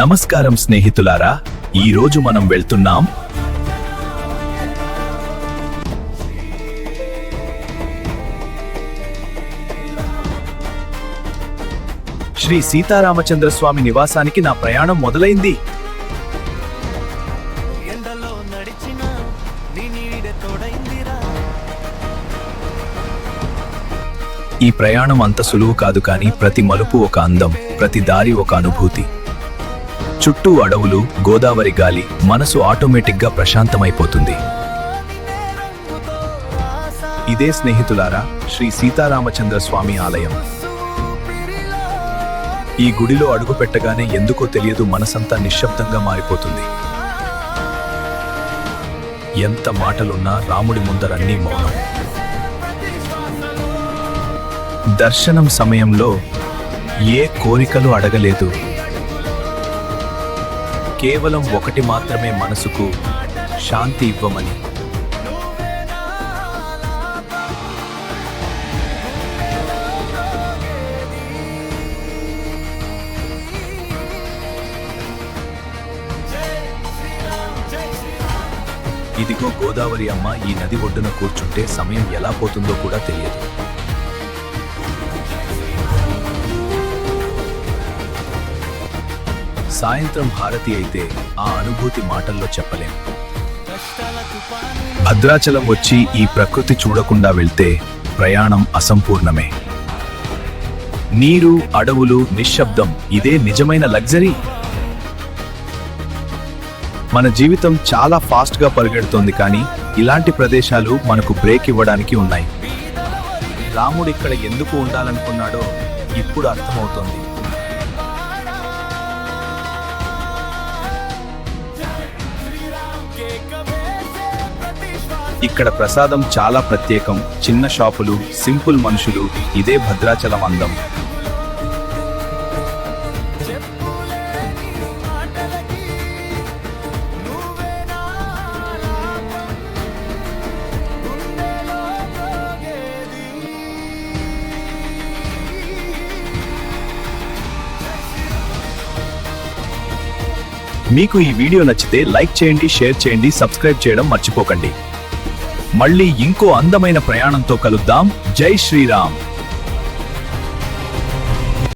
నమస్కారం స్నేహితులారా, ఈ రోజు మనం వెళ్తున్నాం శ్రీ సీతారామచంద్ర స్వామి నివాసానికి. నా ప్రయాణం మొదలైంది. ఈ ప్రయాణం అంత సులువు కాదు, కానీ ప్రతి మలుపు ఒక అందం, ప్రతి దారి ఒక అనుభూతి. చుట్టూ అడవులు, గోదావరి గాలి, మనసు ఆటోమేటిక్గా ప్రశాంతమైపోతుంది. ఇదే స్నేహితులారా శ్రీ సీతారామచంద్ర స్వామి ఆలయం. ఈ గుడిలో అడుగు పెట్టగానే ఎందుకో తెలియదు, మనసంతా నిశ్శబ్దంగా మారిపోతుంది. ఎంత మాటలున్నా రాముడి ముందరన్నీ మౌనం. దర్శనం సమయంలో ఏ కోరికలు అడగలేదు, కేవలం ఒకటి మాత్రమే, మనసుకు శాంతి ఇవ్వమని. ఇదిగో గోదావరి అమ్మ. ఈ నది ఒడ్డున కూర్చుంటే సమయం ఎలా పోతుందో కూడా తెలియదు. సాయంత్రం హారతి అయితే ఆ అనుభూతి మాటల్లో చెప్పలేం. భద్రాచలం వచ్చి ఈ ప్రకృతి చూడకుండా వెళ్తే ప్రయాణం అసంపూర్ణమే. నీరు, అడవులు, నిశ్శబ్దం, ఇదే నిజమైన లగ్జరీ. మన జీవితం చాలా ఫాస్ట్గా పరిగెడుతోంది, కానీ ఇలాంటి ప్రదేశాలు మనకు బ్రేక్ ఇవ్వడానికి ఉన్నాయి. రాముడు ఇక్కడ ఎందుకు ఉండాలనుకున్నాడో ఇప్పుడు అర్థమవుతోంది. ఇక్కడ ప్రసాదం చాలా ప్రత్యేకం. చిన్న షాపులు, సింపుల్ మనుషులు, ఇదే భద్రాచలం అందం. మీకు ఈ వీడియో నచ్చితే లైక్ చేయండి, షేర్ చేయండి, సబ్స్క్రైబ్ చేయడం మర్చిపోకండి. మళ్ళీ ఇంకో అందమైన ప్రయాణంతో కలుద్దాం. జై శ్రీరామ్.